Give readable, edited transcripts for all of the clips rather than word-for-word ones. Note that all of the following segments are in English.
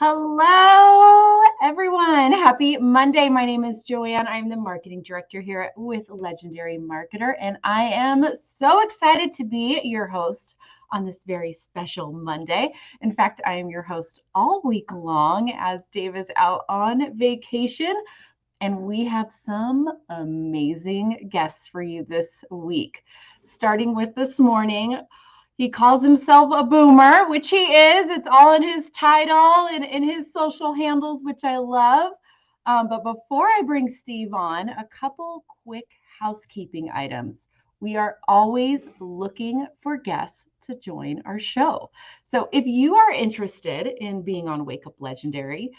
Hello, everyone. Happy Monday. My name is Joanne. I'm the marketing director here with Legendary Marketer, and I am so excited to be your host on this very special Monday. In fact, I am your host all week long as Dave is out on vacation, and we have some amazing guests for you this week. Starting with this morning, he calls himself a boomer, which he is. It's all in his title and in his social handles, which I love. But before I bring Steve on, a couple quick housekeeping items. We are always looking for guests to join our show. So if you are interested in being on Wake Up Legendary,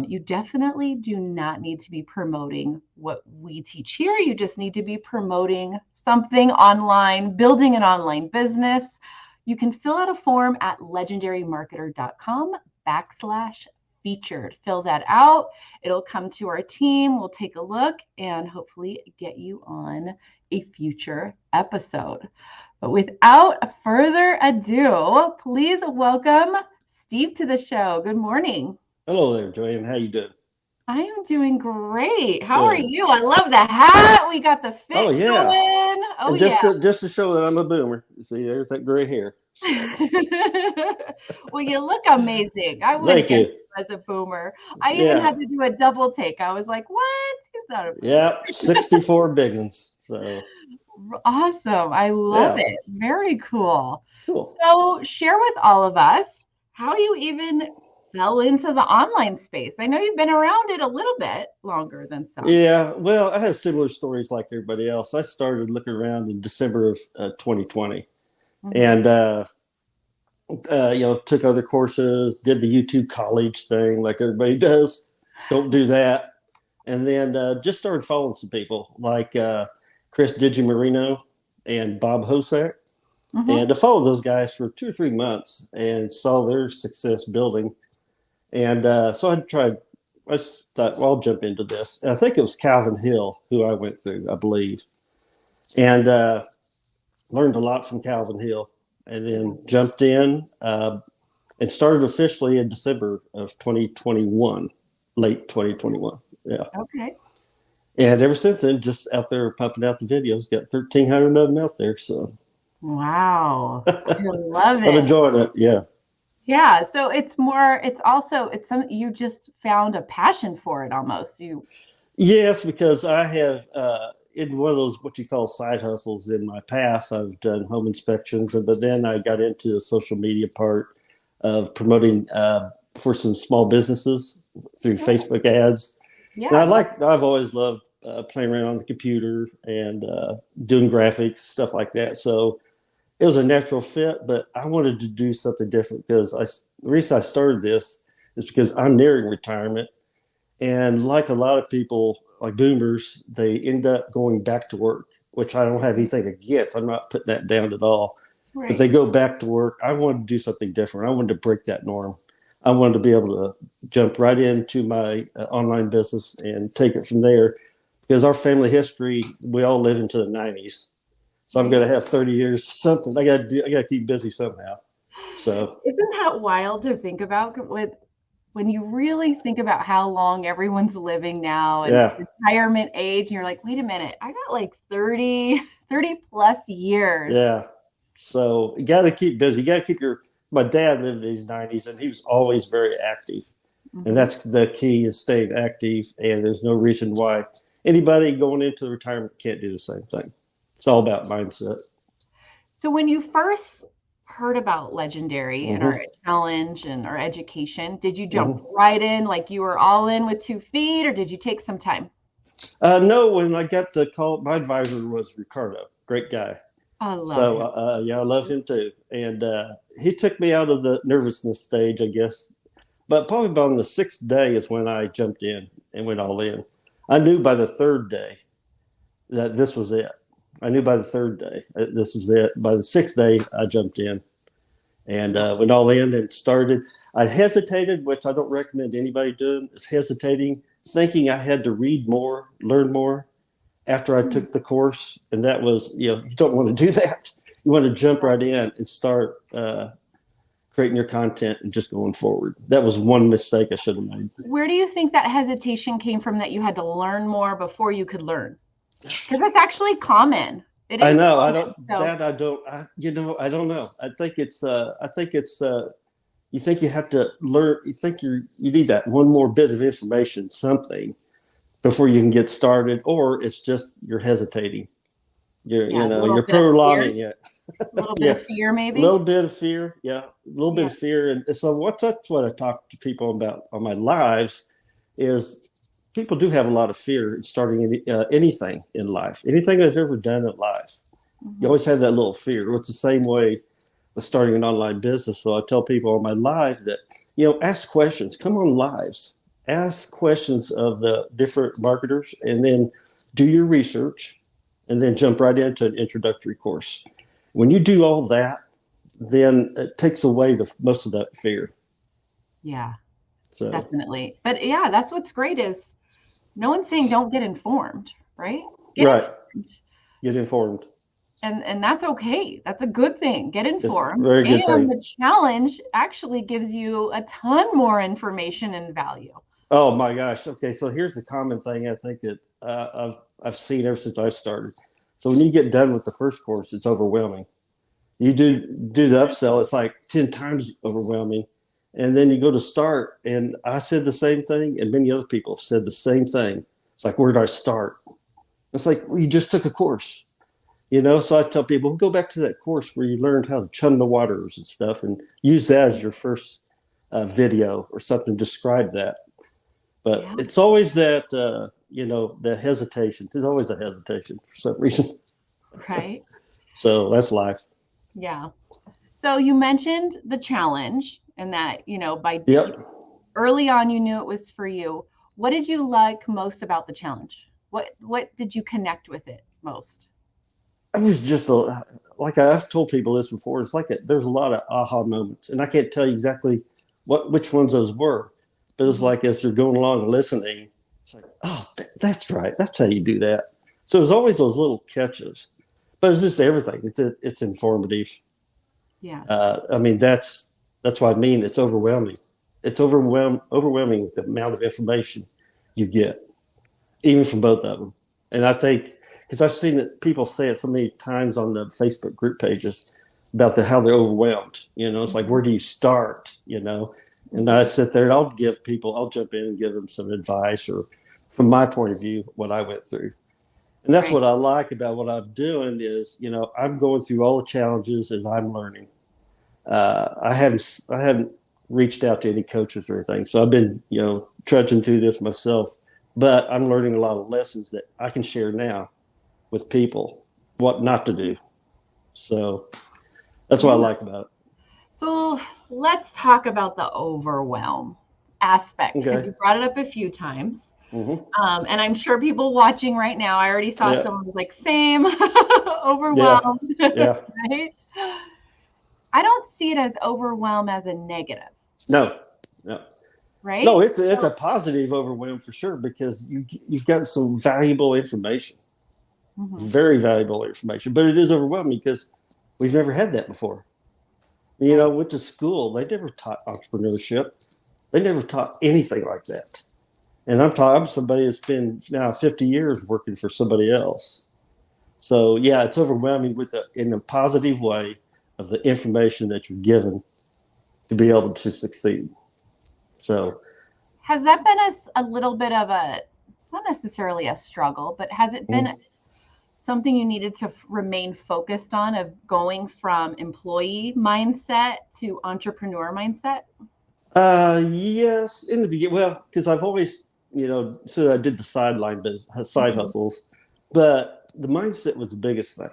you definitely do not need to be promoting what we teach here. You just need to be promoting something online, building an online business. You can fill out a form at legendarymarketer.com/featured. Fill that out. It'll come to our team. We'll take a look and hopefully get you on a future episode. But without further ado, please welcome Steve to the show. Good morning. Hello there, Joanne. How you doing? I am doing great. How are you? I love the hat. We got the fit going. Oh, just to show that I'm a boomer. See, there's that gray hair. So. Well, you look amazing. I would get you as a boomer. I even had to do a double take. I was like, what? He's not a boomer. Yeah, 64 big ones. So awesome. I love it. Very cool. So share with all of us how you even fell into the online space. I know you've been around it a little bit longer than some. Yeah, well, I have similar stories like everybody else. I started looking around in December of 2020, and took other courses, did the YouTube college thing like everybody does. Don't do that, and then just started following some people like Chris DiGimarino and Bob Hosack, and to follow those guys for 2 or 3 months and saw their success building. And so I thought, well, I'll jump into this. And I think it was Calvin Hill who I went through, I believe, and learned a lot from Calvin Hill, and then jumped in and started officially in December of 2021, late 2021. Yeah. Okay. And ever since then, just out there pumping out the videos, got 1,300 of them out there. So. Wow. I love it. I'm enjoying it. Yeah. Yeah, so it's some you just found a passion for it almost. Yes, because I have in one of those what you call side hustles in my past, I've done home inspections, but then I got into the social media part of promoting for some small businesses through Facebook ads. Yeah. And I've always loved playing around on the computer and doing graphics, stuff like that. So it was a natural fit, but I wanted to do something different because the reason I started this is because I'm nearing retirement. And like a lot of people, like boomers, they end up going back to work, which I don't have anything against. I'm not putting that down at all. Right. But they go back to work. I wanted to do something different. I wanted to break that norm. I wanted to be able to jump right into my online business and take it from there because our family history, we all live into the 90s. So I'm going to have 30 years, something. I got to keep busy somehow. So isn't that wild to think about when you really think about how long everyone's living now and retirement age, and you're like, wait a minute, I got like 30 plus years. Yeah. So you got to keep busy. You got to keep my dad lived in his 90s and he was always very active. And that's the key is staying active. And there's no reason why anybody going into retirement can't do the same thing. It's all about mindset. So when you first heard about Legendary and our challenge and our education, did you jump right in like you were all in with 2 feet, or did you take some time? No, when I got the call, my advisor was Ricardo, great guy. I love him. I love him too. And he took me out of the nervousness stage, I guess. But probably on the 6th day is when I jumped in and went all in. I knew by the 3rd day that this was it. I knew by the 3rd day this was it. By the 6th day, I jumped in and went all in and started. I hesitated, which I don't recommend anybody doing, is hesitating, thinking I had to read more, learn more after I took the course. And that was, you don't want to do that. You want to jump right in and start creating your content and just going forward. That was one mistake I should have made. Where do you think that hesitation came from, that you had to learn more before you could learn? Because it's actually common. It is I know. common, I don't know. I think it's you think you have to learn, you think you need that one more bit of information, something, before you can get started, or it's just you're hesitating. You're prolonging it. A little bit of fear, maybe. A little bit of fear, yeah, a little bit of fear. And so that's what I talk to people about on my lives is people do have a lot of fear in starting anything in life, anything they've ever done in life. You always have that little fear. It's the same way with starting an online business. So I tell people on my live that, ask questions, come on lives, ask questions of the different marketers, and then do your research, and then jump right into an introductory course. When you do all that, then it takes away most of that fear. Yeah, definitely. But yeah, that's what's great is no one's saying don't get informed, right? Get informed. And that's okay. That's a good thing. Get informed. Very good thing. The challenge actually gives you a ton more information and value. Oh my gosh. Okay, so here's the common thing I think that I've seen ever since I started. So when you get done with the first course, it's overwhelming. You do the upsell, it's like 10 times overwhelming. And then you go to start, and I said the same thing, and many other people said the same thing. It's like, where do I start? It's like, well, you just took a course. So I tell people, go back to that course where you learned how to chum the waters and stuff, and use that as your first video or something, describe that. But it's always that, the hesitation. There's always a hesitation for some reason. Right. So that's life. Yeah. So you mentioned the challenge, and that, early on, you knew it was for you. What did you like most about the challenge? What did you connect with it most? It was just like I've told people this before. It's like there's a lot of aha moments, and I can't tell you exactly which ones those were. But it's like as you're going along and listening, it's like, oh, that's right. That's how you do that. So there's always those little catches, but it's just everything. It's informative. Yeah. That's what I mean. It's overwhelming. It's overwhelming with the amount of information you get, even from both of them. And I think, because I've seen people say it so many times on the Facebook group pages about how they're overwhelmed. It's like, where do you start? And I sit there and I'll jump in and give them some advice, or from my point of view, what I went through. And that's what I like about what I'm doing is, I'm going through all the challenges as I'm learning. I haven't reached out to any coaches or anything. So I've been, trudging through this myself, but I'm learning a lot of lessons that I can share now with people, what not to do. So that's what I like about it. So let's talk about the overwhelm aspect, because you brought it up a few times. And I'm sure people watching right now, I already saw someone was like, same, overwhelmed. Yeah. Right? I don't see it as overwhelm as a negative. No. Right? No, it's a positive overwhelm for sure, because you've got some valuable information, very valuable information, but it is overwhelming because we've never had that before. Went to school, they never taught entrepreneurship. They never taught anything like that. And I'm somebody that's been now 50 years working for somebody else. So yeah, it's overwhelming in a positive way of the information that you're given to be able to succeed. So has that been a little bit of not necessarily a struggle, but has it been something you needed to remain focused on, of going from employee mindset to entrepreneur mindset? Yes, in the beginning. Well, because I've always, so I did the side hustles, but the mindset was the biggest thing.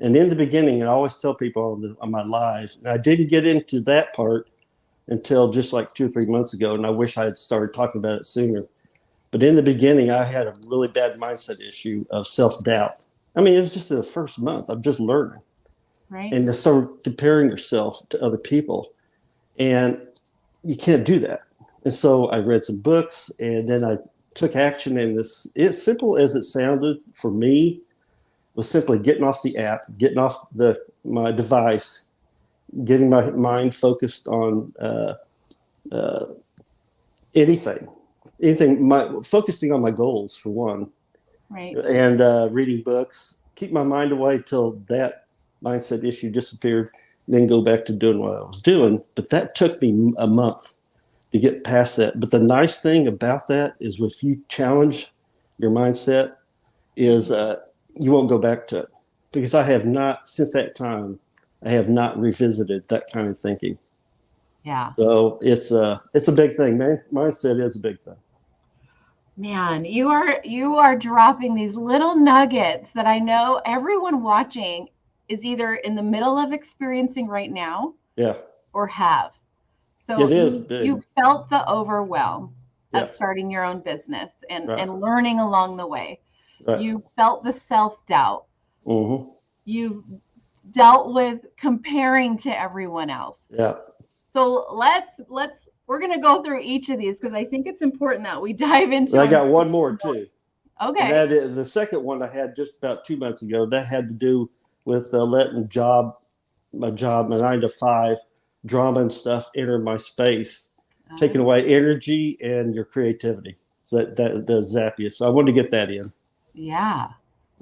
And in the beginning, I always tell people on my lives, and I didn't get into that part until just like 2 or 3 months ago, and I wish I had started talking about it sooner. But in the beginning, I had a really bad mindset issue of self-doubt. It was just the first month. I'm just learning. Right. And to start comparing yourself to other people. And you can't do that. And so I read some books, and then I took action. And it's simple as it sounded for me, was simply getting off the app, getting off my device, getting my mind focused on anything, focusing on my goals for one, Right. and reading books. Keep my mind away till that mindset issue disappeared, then go back to doing what I was doing. But that took me a month to get past that. But the nice thing about that is if you challenge your mindset, is you won't go back to it, because I have not, since that time, I have not revisited that kind of thinking. Yeah. So it's a big thing, man. Mindset is a big thing. Man, you are dropping these little nuggets that I know everyone watching is either in the middle of experiencing right now, Yeah, or have. So it is big. you felt the overwhelm Yeah, of starting your own business and right, learning along the way. right. You felt the self-doubt. Mm-hmm. You dealt with comparing to everyone else. Yeah. So we're going to go through each of these because I think it's important that we dive into I them. got one more too. Okay. And that is, the second one I had just about 2 months ago. That had to do with letting my 9 to 5 drama and stuff enter my space, taking away energy and your creativity. So that does zap you. So I wanted to get that in. Yeah.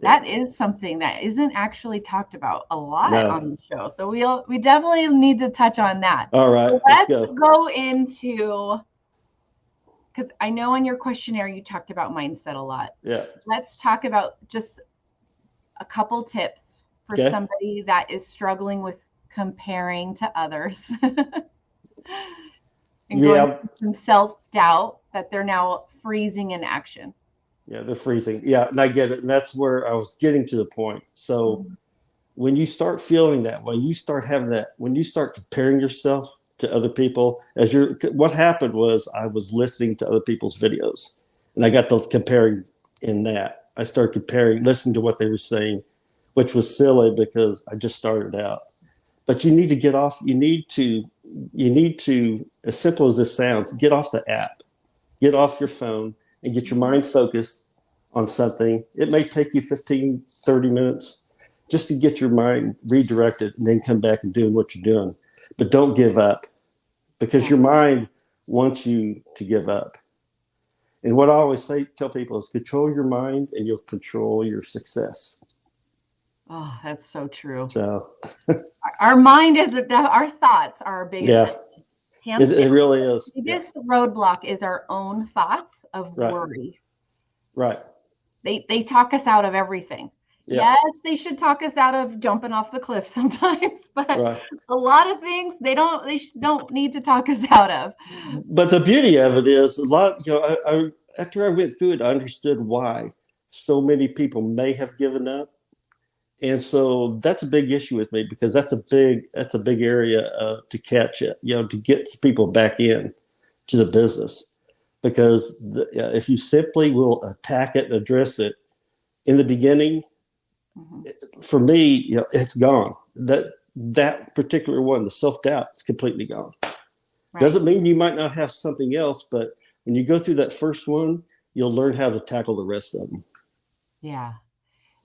That is something that isn't actually talked about a lot on the show. So we definitely need to touch on that. All right. So let's go into, because I know in your questionnaire you talked about mindset a lot. Yeah. Let's talk about just a couple tips for somebody that is struggling with comparing to others. And going through some self-doubt that they're now freezing in action. Yeah, they're freezing. Yeah, and I get it. And that's where I was getting to the point. So when you start feeling that, when you start having that, when you start comparing yourself to other people, what happened was I was listening to other people's videos, and I got to comparing in that. I started comparing, listening to what they were saying, which was silly because I just started out. But you need to get off. You need to, as simple as this sounds, get off the app, get off your phone, and get your mind focused on something. It may take you 15, 30 minutes just to get your mind redirected and then come back and doing what you're doing. But don't give up, because your mind wants you to give up. And what I always tell people is control your mind and you'll control your success. Oh, that's so true. So our mind our thoughts are our biggest. Yeah, it really is. The biggest roadblock is our own thoughts of worry. Right. They talk us out of everything. Yeah. Yes, they should talk us out of jumping off the cliff sometimes, but a lot of things they don't need to talk us out of. But the beauty of it is a lot. After I went through it, I understood why so many people may have given up. And so that's a big issue with me, because that's a big area to catch it, to get people back in to the business. Because if you simply will attack it and address it in the beginning, for me, it's gone. That particular one, the self-doubt, is completely gone. Right. Doesn't mean you might not have something else, but when you go through that first one, you'll learn how to tackle the rest of them. Yeah.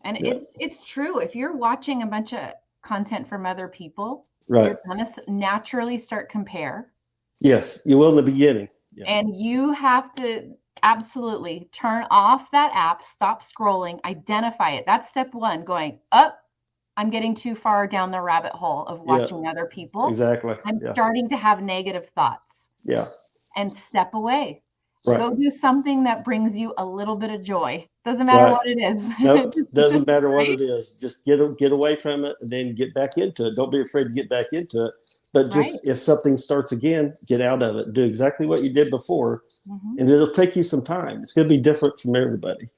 And it's true. If you're watching a bunch of content from other people, you're going to naturally start compare. Yes, you will in the beginning. Yeah. And you have to absolutely turn off that app, stop scrolling, identify it. That's step one, going up. I'm getting too far down the rabbit hole of watching other people. Exactly. I'm starting to have negative thoughts. Yeah. And step away. Right. Go do something that brings you a little bit of joy. Doesn't matter what it is. Nope, doesn't matter what it is. Just get away from it and then get back into it. Don't be afraid to get back into it. But just if something starts again, get out of it. Do exactly what you did before, and it'll take you some time. It's going to be different from everybody.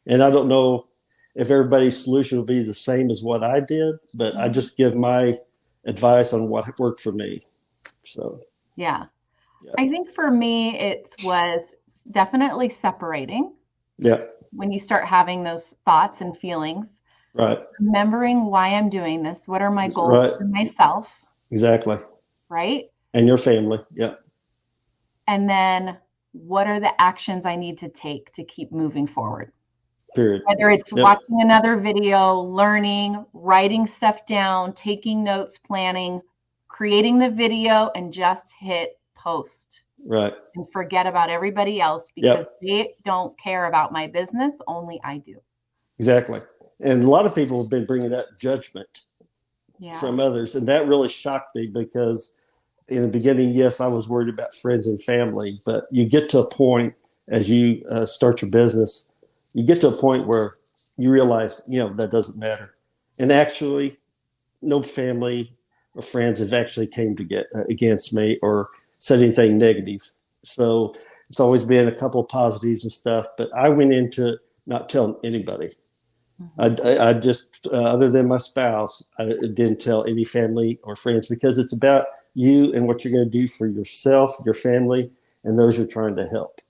And I don't know if everybody's solution will be the same as what I did, but I just give my advice on what worked for me. So yeah. I think for me, it was definitely separating. Yeah. When you start having those thoughts and feelings. Right. Remembering why I'm doing this. What are my goals for myself? Exactly. Right. And your family. Yeah. And then what are the actions I need to take to keep moving forward? Period. Whether it's watching another video, learning, writing stuff down, taking notes, planning, creating the video and just hit post. Right. And forget about everybody else because they don't care about my business. Only I do. Exactly. And a lot of people have been bringing up judgment from others. And that really shocked me because in the beginning, yes, I was worried about friends and family, but you get to a point as you start your business, you get to a point where you realize, that doesn't matter. And actually, no family or friends have actually came to get against me or said anything negative. So it's always been a couple of positives and stuff, but I went into it not telling anybody. I just, other than my spouse, I didn't tell any family or friends because it's about you and what you're going to do for yourself, your family, and those you're trying to help.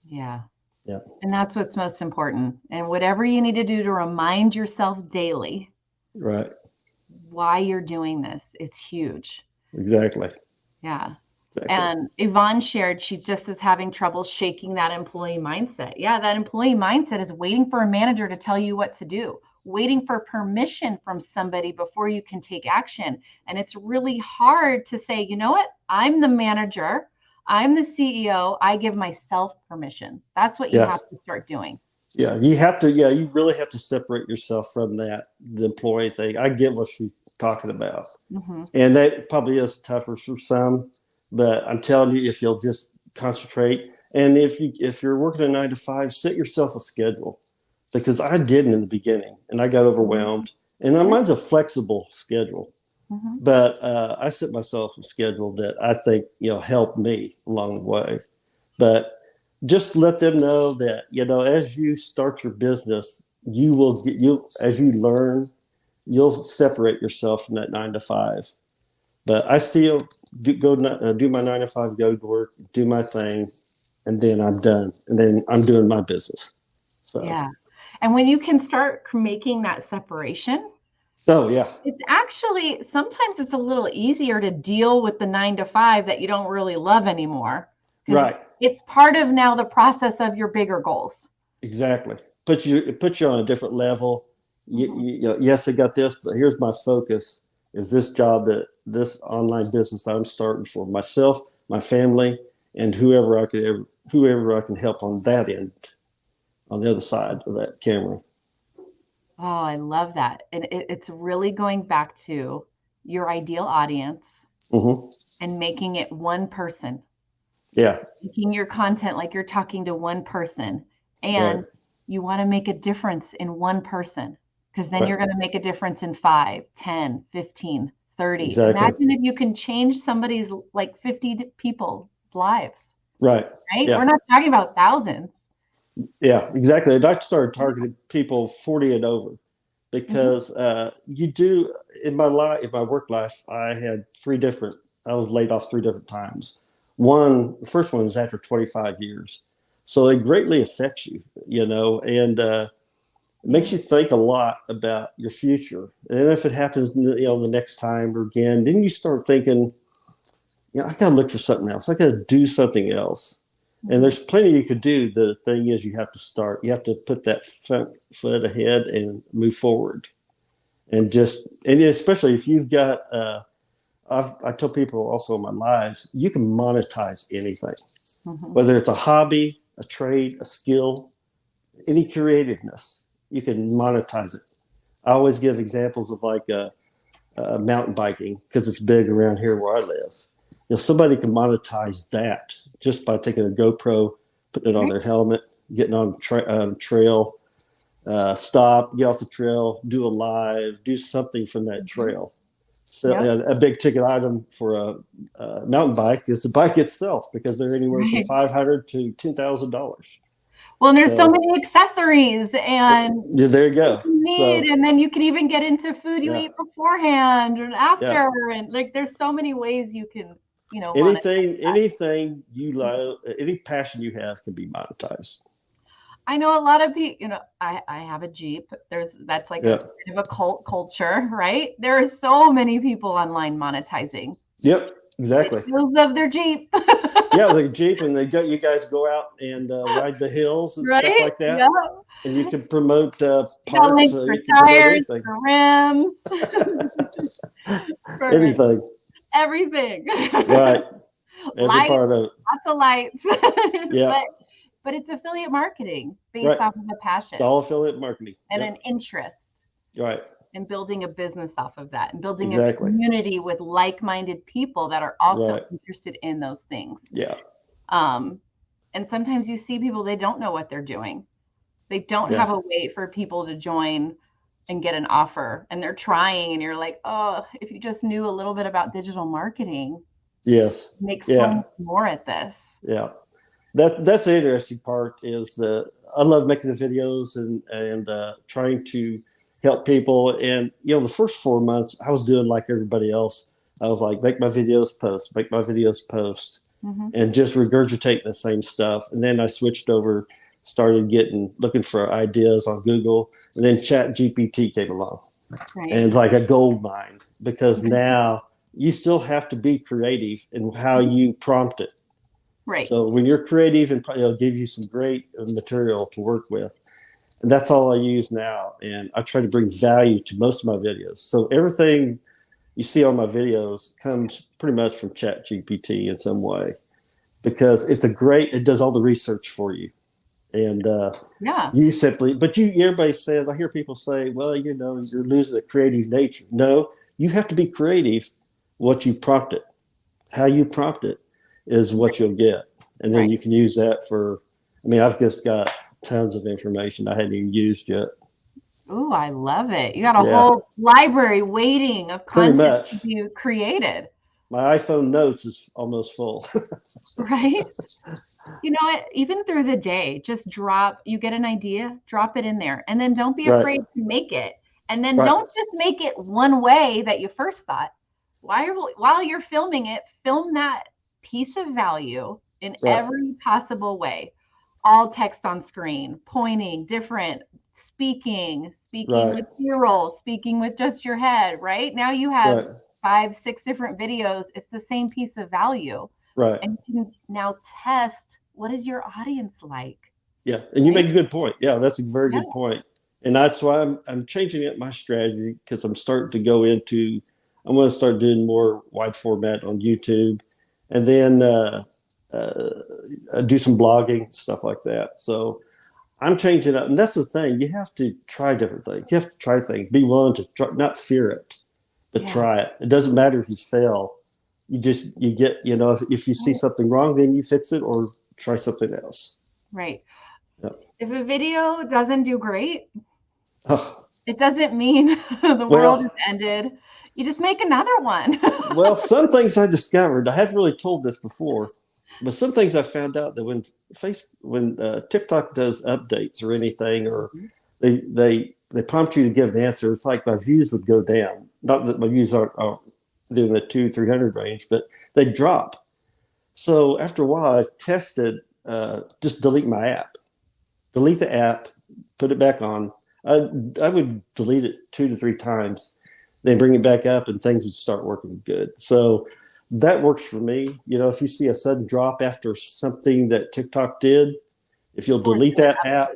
Yeah. Yeah. And that's what's most important. And whatever you need to do to remind yourself daily, right, why you're doing this is huge. Exactly. Yeah. And Yvonne shared she just is having trouble shaking that employee mindset. Yeah, that employee mindset is waiting for a manager to tell you what to do, waiting for permission from somebody before you can take action. And it's really hard to say, you know what? I'm the manager. I'm the CEO. I give myself permission. That's what you have to start doing. Yeah, you really have to separate yourself from the employee thing. I get what she's talking about. Mm-hmm. And that probably is tougher for some. But I'm telling you, if you'll just concentrate, and if you're working a 9 to 5, set yourself a schedule, because I didn't in the beginning, and I got overwhelmed. And mine's a flexible schedule, but I set myself a schedule that I think helped me along the way. But just let them know that as you start your business, as you learn, you'll separate yourself from that 9 to 5. But I still do my 9 to 5, go to work, do my thing, and then I'm done. And then I'm doing my business. So. Yeah. And when you can start making that separation, it's actually, sometimes it's a little easier to deal with the 9 to 5 that you don't really love anymore. Right. It's part of now the process of your bigger goals. Exactly. It puts you on a different level. Yes, I got this, but here's my focus. Is this job, this online business I'm starting for myself, my family, and whoever I can help on that end, on the other side of that camera. Oh, I love that. And it's really going back to your ideal audience and making it one person. Yeah. Making your content like you're talking to one person. And you want to make a difference in one person. Because then you're going to make a difference in 5, 10, 15, 30. Exactly. Imagine if you can change somebody's 50 people's lives. Right. Yeah. We're not talking about thousands. Yeah, exactly. I started targeting people 40 and over because you do in my work life, I was laid off 3 different times. The first one was after 25 years. So it greatly affects you, and it makes you think a lot about your future. And if it happens, the next time or again, then you start thinking, I got to look for something else. I got to do something else. And there's plenty you could do. The thing is, you have to start. You have to put that front foot ahead and move forward. And especially if you've got, I tell people also in my lives, you can monetize anything, whether it's a hobby, a trade, a skill, any creativeness. You can monetize it. I always give examples of mountain biking because it's big around here where I live. Somebody can monetize that just by taking a GoPro, putting it on their helmet, getting on trail, stop, get off the trail, do a live, do something from that trail. So a big ticket item for a mountain bike is the bike itself because they're anywhere from $500 to $10,000. Well, and there's so many accessories and there you go. And then you can even get into food you eat beforehand and after, and there's so many ways you can, anything you love, any passion you have can be monetized. I know a lot of people, I have a Jeep. That's a kind of a cult culture, right? There are so many people online monetizing. Yep, exactly. They love their Jeep. The Jeep, and you guys go out and ride the hills and stuff like that. Yeah. And you can promote parts. For tires, for rims. Anything. everything. Right. Every Lights, part of it. lots of lights. Yeah. But it's affiliate marketing based Right. off of a passion It's all affiliate marketing. and Yep. an interest, Right. and building a business off of that, and building a Exactly. community with like-minded people that are also Right. interested in those things. Yeah. And sometimes you see people, they don't know what they're doing. They don't Yeah. have a way for people to join and get an offer, and they're trying, and you're like, oh, if you just knew a little bit about digital marketing, Yes. make so Yeah. much more at this. Yeah. That's the interesting part is I love making the videos and trying to help people. And, the first 4 months I was doing like everybody else. I was like, make my videos, post, make my videos, post, and just regurgitate the same stuff. And then I switched over, started looking for ideas on Google, and then Chat GPT came along. Right. And it's like a gold mine, because now you still have to be creative in how you prompt it. Right. So when you're creative, and it'll give you some great material to work with. And that's all I use now. And I try to bring value to most of my videos. So everything you see on my videos comes pretty much from Chat GPT in some way, because it does all the research for you. And you simply, everybody says, I hear people say, well, you're losing the creative nature. No, you have to be creative. What you prompt it, how you prompt it is what you'll get. And then you can use that I've just got tons of information I hadn't even used yet. Oh, I love it. You got a whole library waiting of content to be created. My iPhone notes is almost full. Right? You know what? Even through the day, just you get an idea, drop it in there. And then don't be afraid to make it. And then don't just make it one way that you first thought. While you're filming it, film that piece of value in every possible way. All text on screen, pointing, different, speaking with B-roll, speaking with just your head, right? Now you have 5, 6 different videos. It's the same piece of value. Right. And you can now test, what is your audience like? Yeah. And you make a good point. Yeah, that's a very good point. And that's why I'm changing up my strategy, because I'm starting to go into, I'm going to start doing more wide format on YouTube, and then do some blogging, stuff like that. So I'm changing up. And that's the thing. You have to try different things. You have to try things. Be willing to try, not fear it, but try it. It doesn't matter if you fail. You get, if you see something wrong, then you fix it or try something else. Right. Yep. If a video doesn't do great, it doesn't mean the world has ended. You just make another one. Well, some things I discovered, I haven't really told this before, but some things I found out that when TikTok does updates or anything, or they prompt you to give an answer, it's like my views would go down. Not that my views aren't in the 200-300 range, but they drop. So after a while, I tested just delete my app. Delete the app, put it back on. I would delete it 2 to 3 times, then bring it back up, and things would start working good. So that works for me. If you see a sudden drop after something that TikTok did, if you'll delete that app,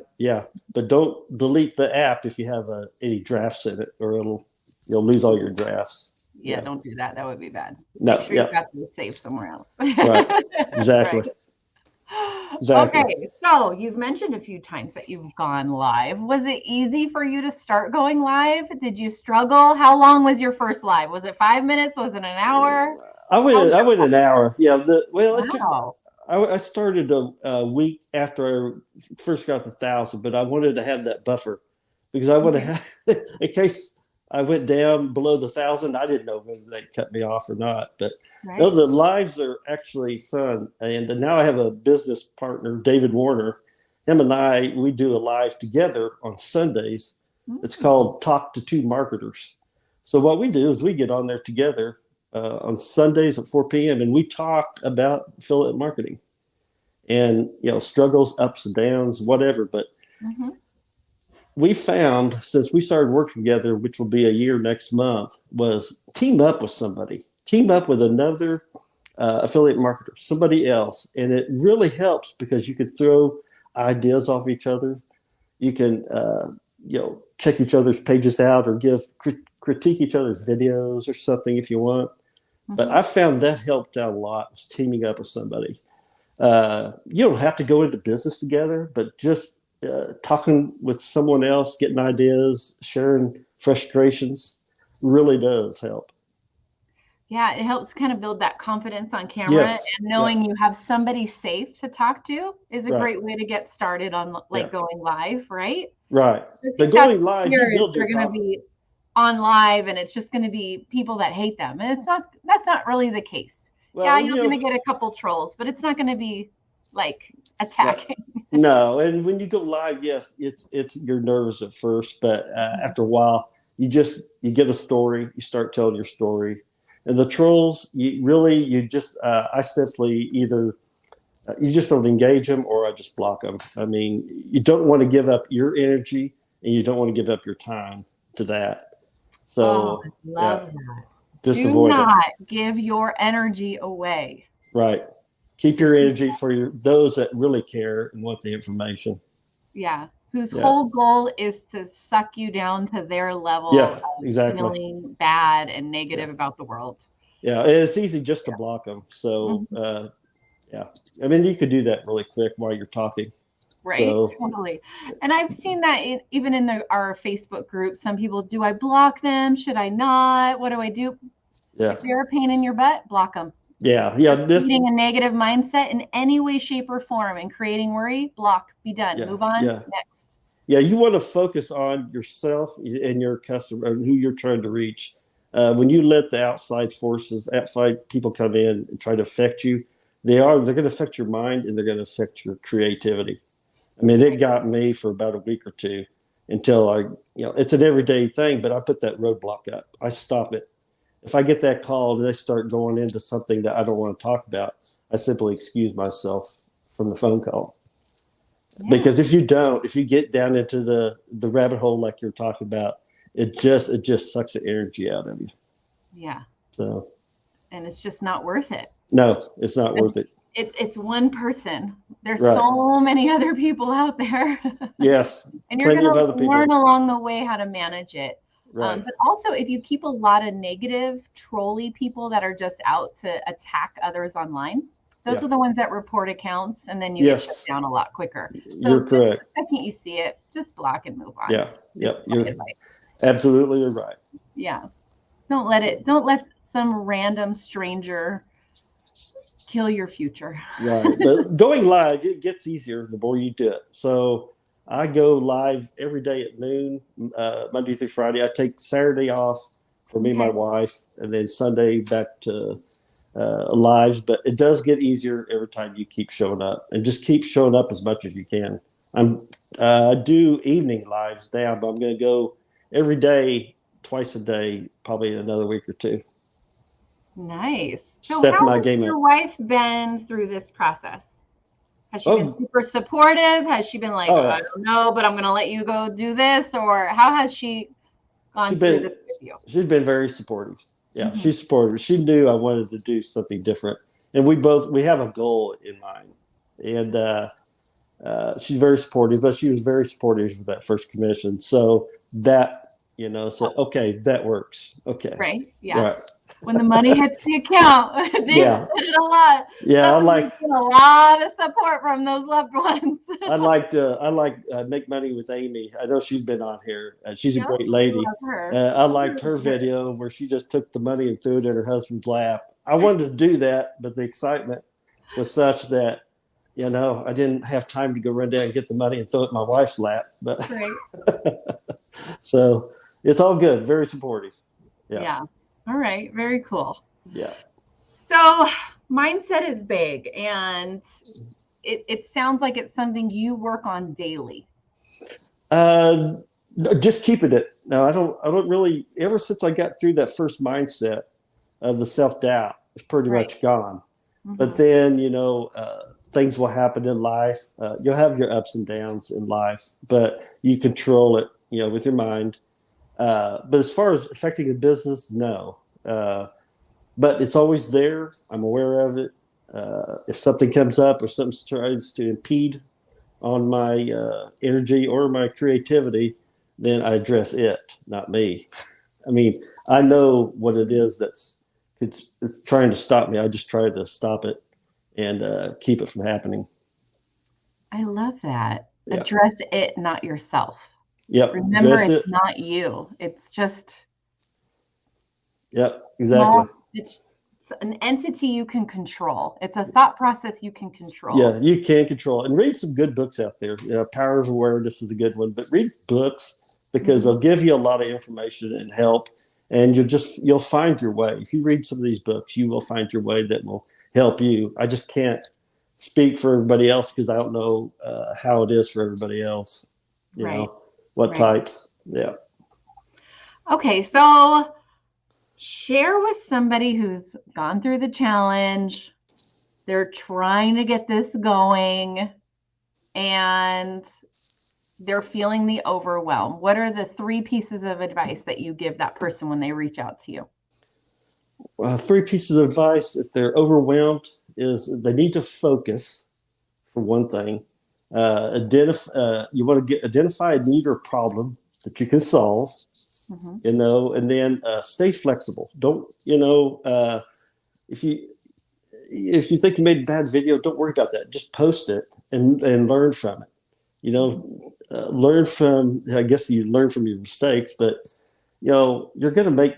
but don't delete the app if you have any drafts in it, or you'll lose all your drafts. Yeah, don't do that. That would be bad. No, Make sure you've got them saved somewhere else. Right. Exactly. Exactly. Okay, so you've mentioned a few times that you've gone live. Was it easy for you to start going live? Did you struggle? How long was your first live? Was it 5 minutes? Was it an hour? I went an hour. Yeah. I started a week after I first got the 1,000, but I wanted to have that buffer, because I would have, in case I went down below the 1,000, I didn't know whether they'd cut me off or not. But the lives are actually fun. And now I have a business partner, David Warner. Him and we do a live together on Sundays. It's called Talk to Two Marketers. So what we do is we get on there together on Sundays at 4 p.m. and we talk about affiliate marketing and, struggles, ups and downs, whatever. But we found, since we started working together, which will be a year next month, was team up with somebody, team up with another affiliate marketer, somebody else. And it really helps, because you can throw ideas off each other. You can, check each other's pages out, or critique each other's videos or something if you want. But I found that helped out a lot, was teaming up with somebody. You don't have to go into business together, but just talking with someone else, getting ideas, sharing frustrations really does help. Yeah, it helps kind of build that confidence on camera, and Yes. Yeah. knowing you have somebody safe to talk to is a Right. great way to get started on Yeah. like going live, right? Right. I But think that's going the live, you fear is build your they're going to confidence. be on live and it's just going to be people that hate them. And that's not really the case. Yeah, Well, you're going to get a couple trolls, but it's not going to be like right. attacking. No, and when you go live, yes, it's you're nervous at first, but after a while, you get a story, you start telling your story, and the trolls, you just I simply either you just don't engage them or I just block them. I mean, you don't want to give up your energy and you don't want to give up your time to that. Oh, So I yeah, love that. just Do avoid it. not give your energy away. Right. Keep To your energy for those that really care and want the information. Yeah, whose Yeah. whole goal is to suck you down to their level Yeah. of Exactly. feeling bad and Yeah. negative about the world. Yeah. And it's easy just to block them. So Mhm. yeah. I mean, you could do that really quick while you're talking. Right? So Totally. And I've seen that even in our Facebook group, some people, do I block them? Should I not? What do I do? yeah. If they're a pain in your butt, block them. Yeah. Yeah. Feeding a This. negative mindset in any way, shape, or form and creating worry, block, be done, Yeah. move on, Yeah. next. Yeah, you want to focus on yourself and your customer and who you're trying to reach. When you let the outside people come in and try to affect you, they're going to affect your mind and they're going to affect your creativity. I mean, it Right. got me for about a week or two until it's an everyday thing, but I put that roadblock up. I stop it. If I get that call and they start going into something that I don't want to talk about, I simply excuse myself from the phone call. Yeah. Because if you get down into the rabbit hole like you're talking about, it just sucks the energy out of you. Yeah. So And it's just not worth it. no, it's not worth it. It's one person. There's Right. so many other people out there. Yes. And you're Plenty going of to other learn people. along the way how to manage it. Right. But also, if you keep a lot of negative, trolly people that are just out to attack others online, those Yeah. are the ones that report accounts, and then you get shut Yes. down a lot quicker. So You're just correct. the second you see it, just block and move on. Yeah. Is Yep. my You're advice. absolutely you're right. Yeah. Don't let some random stranger kill your future. Right. But going live, it gets easier the more you do it. So I go live every day at noon, Monday through Friday. I take Saturday off for me and my Okay. wife, and then Sunday back to lives. But it does get easier every time you keep showing up, and just keep showing up as much as you can. I do evening lives now, but I'm going to go every day, twice a day, probably in another week or two. Nice. So Step how my has game your up. wife been through this process? Has she been Oh, super supportive? Has she been like, oh I yeah. don't know, but I'm going to let you go do this? Or how has she She's gone through been this with you? she's been very supportive. Yeah, Mhm. she's supportive. She knew I wanted to do something different, and we have a goal in mind. And she's very supportive, but she was very supportive of that first commission. So that said, okay, that works. Okay, Right? Yeah. right. When the money hits the account, Dave Yeah, said it a lot. yeah. That's when you get a lot of support from those loved ones. I like Make Money with Amy. I know she's been on here. She's a Yep, great we lady. love her. I We liked love her her. video where she just took the money and threw it in her husband's lap. I wanted to do that, but the excitement was such that I didn't have time to go run down and get the money and throw it in my wife's lap. But Right. so it's all good. Very supportive. Yeah, Yeah. All right. Very cool. yeah. So mindset is big, and it sounds like it's something you work on daily. Uh, just keeping it. No, I don't really. Ever since I got through that first mindset of the self doubt, it's pretty Right. much gone. But Mhm. then, things will happen in life. You'll have your ups and downs in life, but you control it, with your mind. But as far as affecting a business, no. But it's always there. I'm aware of it. If something comes up or something tries to impede on my energy or my creativity, then I address it, not me. I mean, I know what it is that's it's trying to stop me. I just try to stop it and keep it from happening. I love that. Yeah. Address it, not yourself. Yep. Remember, Address it's it. not you. It's just Yep. Exactly. small. It's an entity you can control. It's a thought process you can Yeah, control. you can control it. And read some good books out there. Power of Awareness is a good one, but read books because Mhm. they'll give you a lot of information and help, and you'll find your way. If you read some of these books, you will find your way that will help you. I just can't speak for everybody else because I don't know how it is for everybody else. You Right, know what right. types? Yeah. Okay, so share with somebody who's gone through the challenge. They're trying to get this going and they're feeling the overwhelm. What are the 3 pieces of advice that you give that person when they reach out to you? Three pieces of advice if they're overwhelmed is they need to focus for one thing. You want to identify a need or problem that you can solve, Mm-hmm. and then stay flexible. Don't if you think you made a bad video, don't worry about that. Just post it and learn from it. Learn from. I guess you learn from your mistakes, but you're gonna make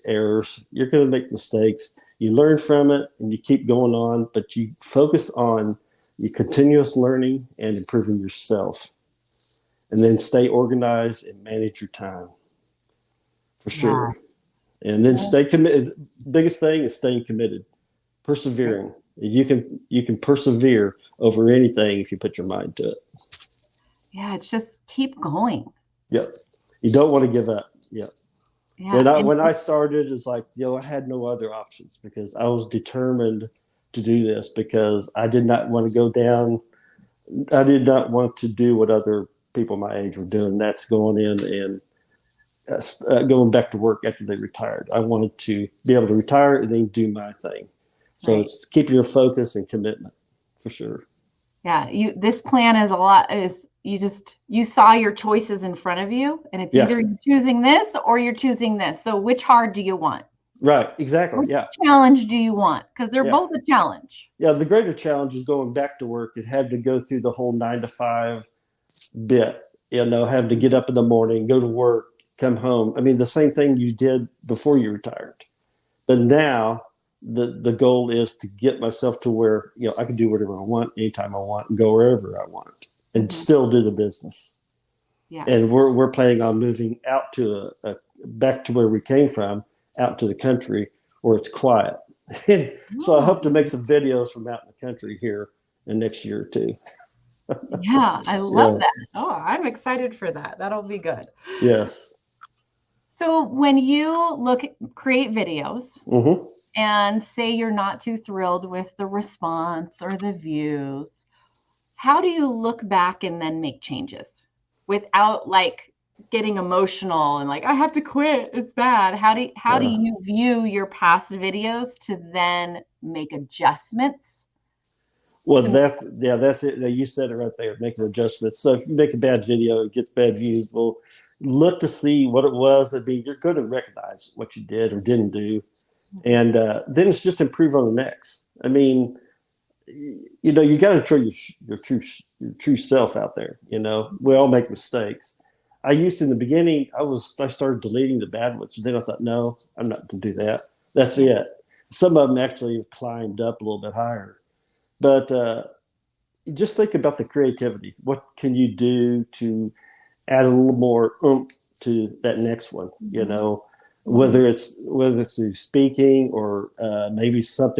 errors. You're gonna make mistakes. You learn from it and you keep going on, but you focus on your continuous learning and improving yourself, and then stay organized and manage your time for Yeah. sure. And then stay committed. Biggest thing is staying committed, persevering. You can persevere over anything if you put your mind to it. Yeah, it's just keep going. Yep. You don't want to give up. Yep. Yeah. When I started, it's like I had no other options because I was determined to do this because I did not want to go down. I did not want to do what other people my age were doing. That's going in and going back to work after they retired. I wanted to be able to retire and then do my thing. So Right. it's keeping your focus and commitment for sure. Yeah, this plan is a lot is you saw your choices in front of you and it's Yeah. either you're choosing this or you're choosing this. So which hard do you want? Right. Exactly. Which Yeah. challenge do you want? Because they're Yeah. both a challenge. Yeah. The greater challenge is going back to work. It had to go through the whole 9 to 5 bit, having to get up in the morning, go to work, come home. I mean, the same thing you did before you retired. But now the goal is to get myself to where, I can do whatever I want, anytime I want, and go wherever I want and Mhm. still do the business. Yes. And we're planning on moving out to back to where we came from, out to the country where it's quiet. So I Oh, hope to make some videos from out in the country here in next year or two. yeah, I love Yeah. that. Oh, I'm excited for that. That'll be good. Yes. So when you create videos Mm-hmm. and say you're not too thrilled with the response or the views, how do you look back and then make changes without like getting emotional and like I have to quit, it's bad? How do Yeah. you view your past videos to then make adjustments Well, to that's it. You said it right there. Making adjustments. So if you make a bad video, it gets bad views. Well, look to see what it was. I mean, you're going to recognize what you did or didn't do, and then it's just improve on the next. I mean, you got to show your true self out there. We all make mistakes. I used to, in the beginning, I started deleting the bad ones. Then I thought, no, I'm not going to do that. That's yeah, it. Some of them actually have climbed up a little bit higher, but just think about the creativity. What can you do to add a little more oomph to that next one? mhm, mhm, Whether it's through speaking or maybe some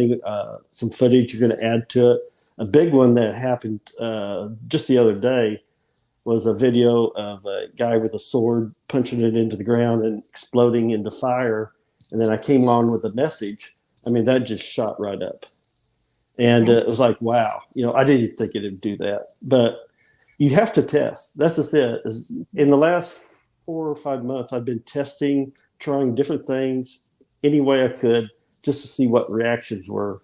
footage you're going to add to it. A big one that happened just the other day was a video of a guy with a sword punching it into the ground and exploding into fire. And then I came on with a message. I mean, that just shot right up. And right, it was like, wow, I didn't think it would do that. But you have to test. That's just it. In the last 4 or 5 months, I've been testing, trying different things any way I could just to see what reactions were.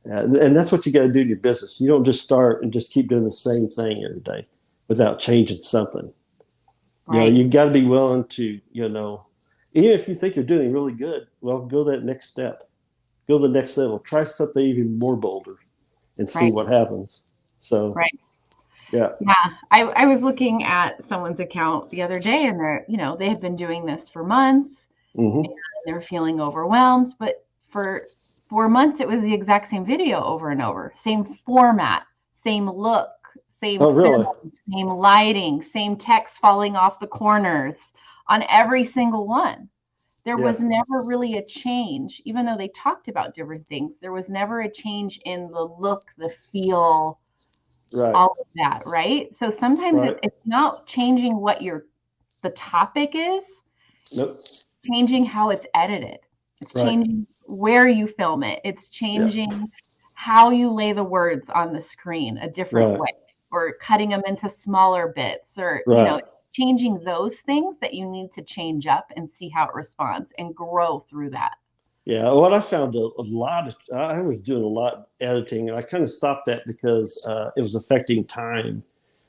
And that's what you got to do in your business. You don't just start and just keep doing the same thing every day without changing something. right. You got to be willing to, even if you think you're doing really good, well, go that next step. go to the next level, try something even more bolder and see Right. what happens. So, Right. yeah. Yeah. I was looking at someone's account the other day, and they had been doing this for months, Hmm. and they're feeling overwhelmed. But for 4 months, it was the exact same video over and over, same format, same look, same Oh, really? film, same lighting, same text falling off the corners on every single one. There Yeah. was never really a change, even though they talked about different things. There was never a change in the look, the feel, Right. all of that, right? So sometimes Right. it's not changing what the topic is, Nope. changing how it's edited. It's Right. changing where you film it. It's Yeah. changing how you lay the words on the screen a different Right. way, or cutting them into smaller bits, or Right. changing those things that you need to change up and see how it responds and grow through that. Yeah, what I found a lot of, I was doing a lot of editing, and I kind of stopped that because it was affecting time.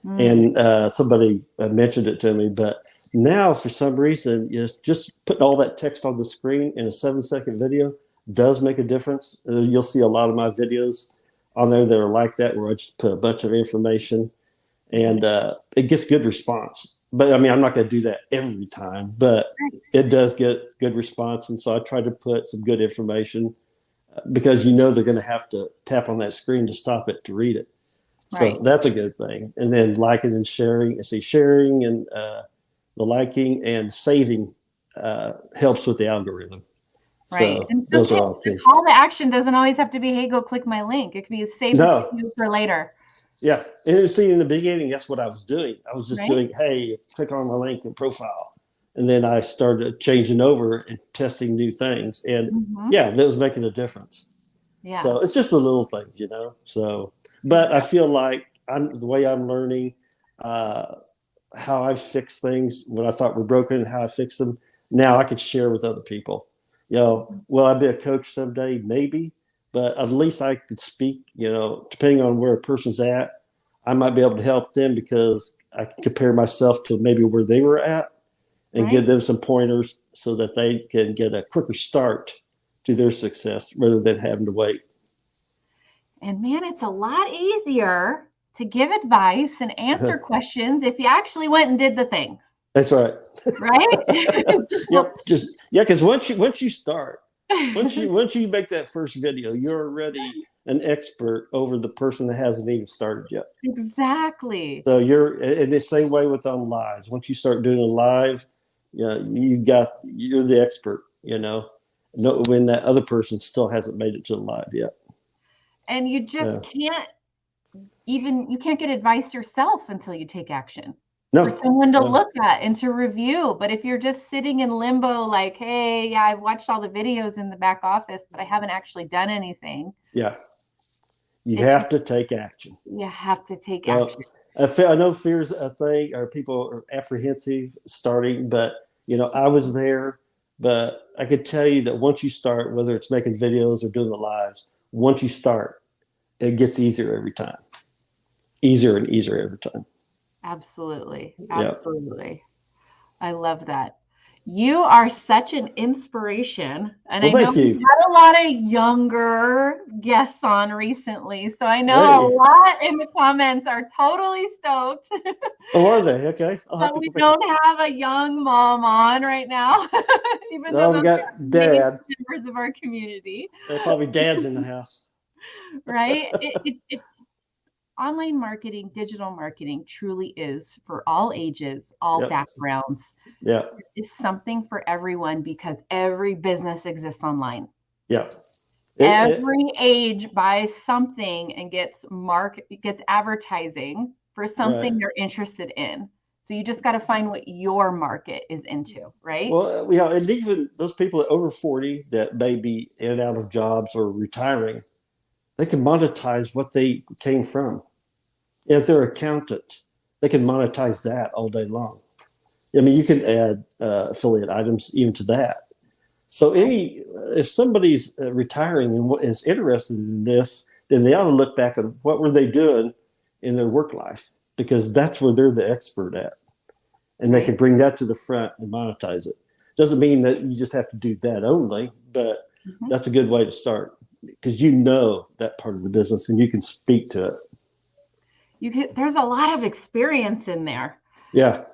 And somebody mentioned it to me, but now for some reason, just putting all that text on the screen in a 7-second video does make a difference. You'll see a lot of my videos on there that are like that, where I just put a bunch of information, and it gets good response. But I mean, I'm not going to do that every time, but it does get good response. And so I try to put some good information because they're going to have to tap on that screen to stop it to read it. Right. So that's a good thing. And then liking and sharing. I see sharing and the liking and saving helps with the algorithm. Right. So And those are sometimes all the things. call to action doesn't always have to be, hey, go click my link. It could be save this No. video for later. Yeah. And see, in the beginning, that's what I was doing. I was just Right. doing, hey, click on my link and profile. And then I started changing over and testing new things. And yeah, that was making a difference. Yeah. So it's just the little things, So, but I feel like the way I'm learning how I fix things when I thought were broken and how I fix them. Now I could share with other people. Will I be a coach someday? Maybe, but at least I could speak. Depending on where a person's at, I might be able to help them because I can compare myself to maybe where they were at and give them some pointers so that they can get a quicker start to their success rather than having to wait. And man, it's a lot easier to give advice and answer questions if you actually went and did the thing. That's right. Right? Yep. Because once you start, once you make that first video, you're already an expert over the person that hasn't even started yet. Exactly. So you're in the same way with on lives. Once you start doing a live, you're the expert. When that other person still hasn't made it to the live yet. And you just you can't get advice yourself until you take action. No. For someone to look at and to review. But if you're just sitting in limbo, like, hey, yeah, I've watched all the videos in the back office, but I haven't actually done anything. Yeah. You have to take action. You have to take action. I know fear's a thing, or people are apprehensive starting, but I was there. But I could tell you that once you start, whether it's making videos or doing the lives, once you start, it gets easier every time. Easier and easier every time. Absolutely. Absolutely. I love that. You are such an inspiration. And I know we've had a lot of younger guests on recently. So I know a lot in the comments are totally stoked. Oh, are they? Okay. But we don't have a young mom on right now. Even though we got dad. Members of our community. Probably dad's in the house. Right? Online marketing, digital marketing truly is for all ages, all backgrounds. Yeah. It's something for everyone because every business exists online. Yeah. Every age buys something and gets advertising for something they're interested in. So you just got to find what your market is into, right? Well, and even those people that over 40 that may be in and out of jobs or retiring, they can monetize what they came from. If they're an accountant, they can monetize that all day long. I mean, you can add affiliate items even to that. So if somebody's retiring and is interested in this, then they ought to look back at what were they doing in their work life, because that's where they're the expert at. And they can bring that to the front and monetize it. Doesn't mean that you just have to do that only, but Mhm. That's a good way to start because you know that part of the business and you can speak to it. There's a lot of experience in there. Yeah.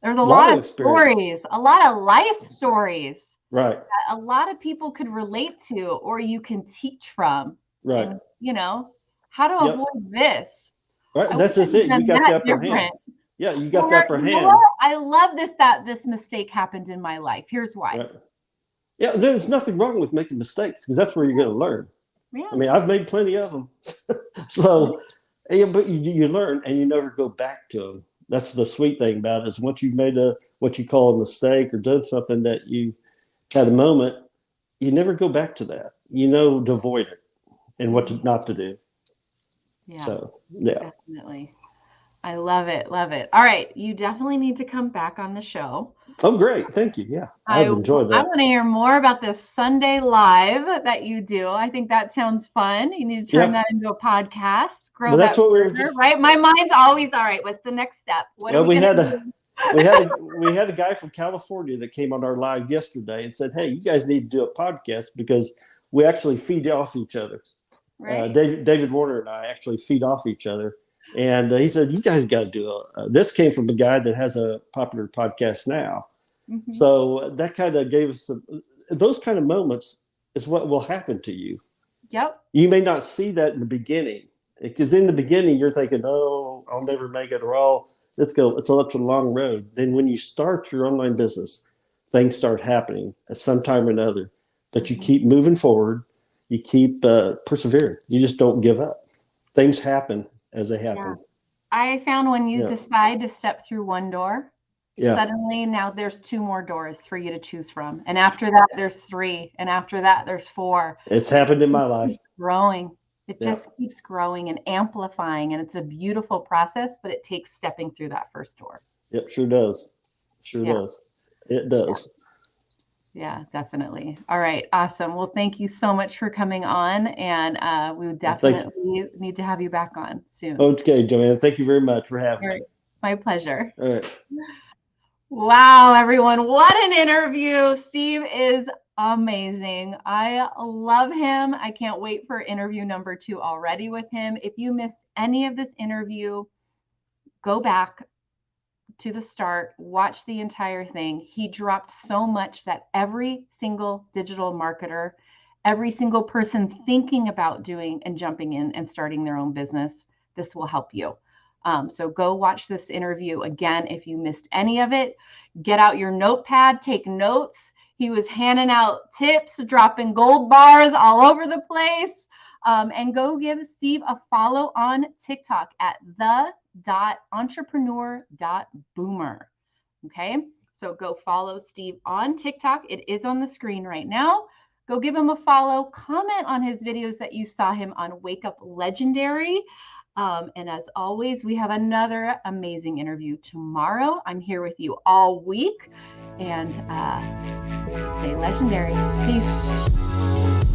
There's a A lot lot of of experience. stories, a lot of life stories Right. that a lot of people could relate to, or you can teach from. Right. And, how to Yep. avoid this. Right. I wish That's I just had it. You done got the that upper hand. different. Yeah. You got the Or, upper you know hand. what? I love that this mistake happened in my life. Here's why. Right. Yeah. There's nothing wrong with making mistakes because that's where you're going to learn. Yeah. I mean, I've made plenty of them. So, yeah, but you learn and you never go back to them. That's the sweet thing about it is once you've made what you call a mistake or done something that you had a moment, you never go back to that. You know to avoid it and what not to do. Yeah, So, yeah. definitely. I love it. Love it. All right. You definitely need to come back on the show. Oh, great. Thank you. Yeah. I I've enjoyed that. want to hear more about this Sunday live that you do. I think that sounds fun. You need to turn that into a podcast. Grow Well, that that's what we were further, just right? My mind's always, all right, what's the next step? What are we going had to a do? we had a guy from California that came on our live yesterday and said, "Hey, you guys need to do a podcast because we actually feed off each other." Right. David Warner and I actually feed off each other. And he said, "You guys got to do this." Came from a guy that has a popular podcast now. Mm-hmm. So that kind of gave us those kind of moments is what will happen to you. Yep. You may not see that in the beginning because in the beginning you're thinking, "Oh, I'll never make it," or "Oh, let's go. It's such a long road." Then when you start your online business, things start happening at some time or another. But you keep moving forward. You keep persevering. You just don't give up. Things happen as they happen. Yeah. I found when you decide to step through one door, suddenly now there's 2 more doors for you to choose from. And after that, there's 3. And after that, there's 4. It's happened in my life. Growing. It just keeps growing and amplifying. And it's a beautiful process, but it takes stepping through that first door. Yep, sure does. Sure does. It does. Yeah, definitely. All right. Awesome. Well, thank you so much for coming on. And we would definitely need to have you back on soon. Okay, Joanne. Thank you very much for having me. My pleasure. All right. Wow, everyone. What an interview. Steve is amazing. I love him. I can't wait for interview number 2 already with him. If you missed any of this interview, go back to the start, watch the entire thing. He dropped so much that every single digital marketer, every single person thinking about doing and jumping in and starting their own business, this will help you. So go watch this interview again. If you missed any of it, get out your notepad, take notes. He was handing out tips, dropping gold bars all over the place. And go give Steve a follow on TikTok at the.entrepreneur.boomer. Okay, so go follow Steve on TikTok. It is on the screen right now. Go give him a follow. Comment on his videos that you saw him on Wake Up Legendary. And as always, we have another amazing interview tomorrow. I'm here with you all week. And stay legendary. Peace.